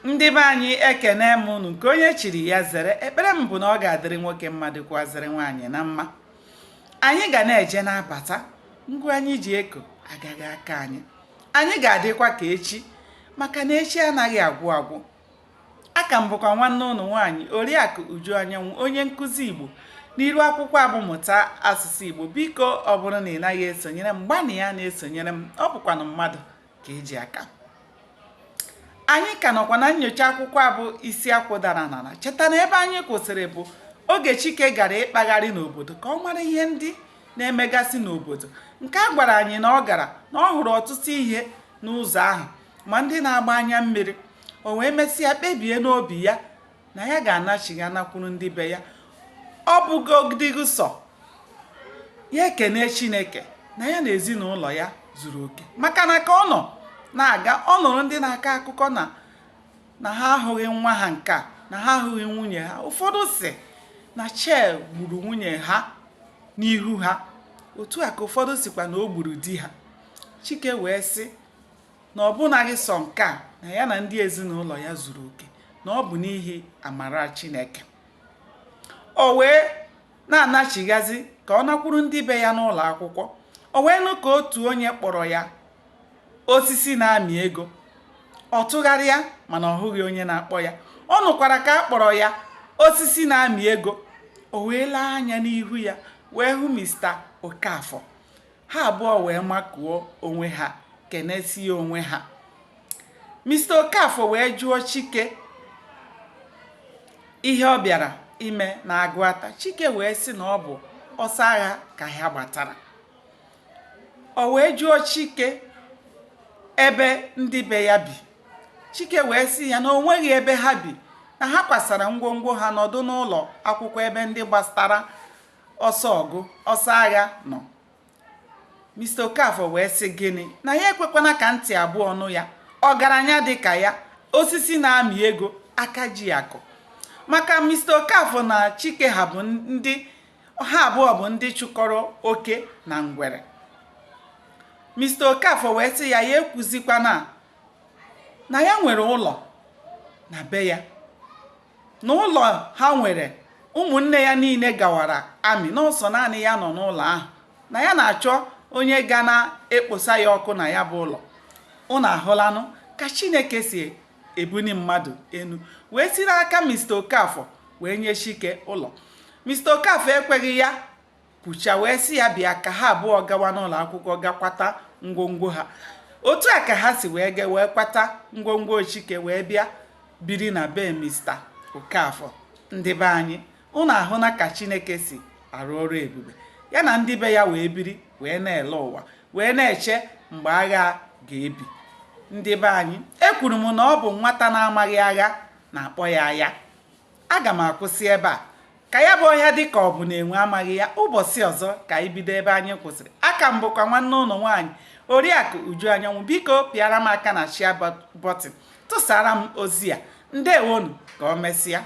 ndị be anyị ekene m unu nke onye chiri ya zere. Ekpere m bụ na ọ ga-adịrị nwoke mma dịkwazịrị nwaanyị na mma. Anyị ga na-eje na-abata, ngwa anyị ji eko agaghị aka anyị. Anyị ga-adịkwa ka echi, maka na echi anaghị agwụ agwụ. Aka m bụkwa nwanne unu nwaanyị Oriakụ Uju Anyanwụ, onye nkụzi Igbo n'iru akwụkwọ abụmụta asụsụ Igbo. Biko ọ bụrụ na ị naghị esonyere m, gbanị ya na-esonyere m, ọ bụkwanụ mmadụ ka eji aka. Anyị ka nọkwa na nnyocha akwụkwọ abụ isi akwụ dara n'ala. Cheta na ebe anyị kwụsịrị bụ oge Chike gara ịkpagharị n'obodo ka ọ mara ihe ndị na-emegasị n'obodo. Nke a gwara anyị na ọ gara na ọ hụrụ ọtụtụ ihe n'ụzọ ahụ, ma ndị na-agba anya mmiri. O wee mesịa kpebie n'obi ya na ya ga-anachigha nakwuru ndị be ya. Ọ bụgodịghị sọ ya ekene Chineke na ya na ezinụlọ ya zuru oke, maka na ka ọ nọ na-aga, ọ nụrụ ndị na-akọ akụkọ na ha ahụghị nwa ha nke a, na ha ahụghị nwunye ha. Ụfọdụ si na Chel gburu nwunye ha n'ihu ha, otu a ka ụfọdụ sikwa na o gburu di ha. Chike wee sị na ọ bụnaghị sọ nke a, na ya na ndị ezinụlọ ya zuru oke, na ọ bụ n'ihi amara Chineke. O wee na-anachighazi ka ọ nakwuru ndị be ya n'ụlọ akwụkwọ. O wee nụ ka otu onye kpọrọ ya osisi na-amị ego. Ọ tụgharịa mana ọ hụghị onye na-akpọ ya. Ọ nụkwara ka a kpọrọ ya osisi na-amị ego. O wee lee anya n'ihu ya wee hụ Mr. Okafọ. Ha abụọ wee makuo onwe ha, kenesie onwe ha. Mr. Okafọ wee jụọ Chike ihe ọ bịara ime na Agụata. Chike wee sị na ọ bụ ọsọ agha ka ha gbatara. O wee jụọ Chike ebe ndị be ya bi. Chike wee sị ya na o nweghị ebe ha bi, na ha kwasara ngwongwo ha nọdụ n'ụlọ akwụkwọ ebe ndị gbasara ọsọ ọgụ ọsọ agha nọ. Mr. Okafọ wee sị gịnị? Na ya ekwekwana ka ntị abụọ nụ ya. Ọgaranya dị ka ya, osisi na-amị ego, aka ji akụ. Maka Mr. Okafọ na Chike ha abụọ bụ ndị chụkọrọ oke na ngwere. Mr. Okafọ wee sị ya ekwuzikwana na ya nwere ụlọ na be ya, na ụlọ ha nwere ụmụnne ya niile gawara amị, n'ọsọ naanị ya nọ n'ụlọ ahụ, na ya na-achọ onye ga na-ekposa ya ọkụ na ya bụ ụlọ. Unu ahụlanụ ka Chineke si ebuni mmadụ enu, wee siri aka Mr. Okafọ wee nye Chike ụlọ. Mr. Okafọ ekweghị ya kwucha, wee sị ya bịa ka ha abụọ gawa n'ụlọ akwụkwọ gakwata ngwongwo ha. Otu a ka ha si wee kwata ngwongwo Chike wee bịa biri na be Mr. Okafọ. Ndị be anyị, unu ahụna ka Chineke si arụ ọrụ ebube. Ya na ndị be ya wee biri wee na-ele ụwa, wee na-eche mgbe agha ga-ebi. Ndị be anyị, ekwuru m na ọ bụ nwata na-amaghị agha na-akpọ ya aya. Aga m akwụsị ebe a, ka ya bụ ọhịa dị ka ọ bụ na enwe amaghị ya. Ụbọchị ọzọ ka anyị bido ebe anyị kwụsịrị. Aka m bụkwa nwanne ụlọ nwaanyị Oriakụ Uju Anyanwụ. Biko pịara m aka na share button, tụsara m ozi a. Ndewonu, ka o mesịa.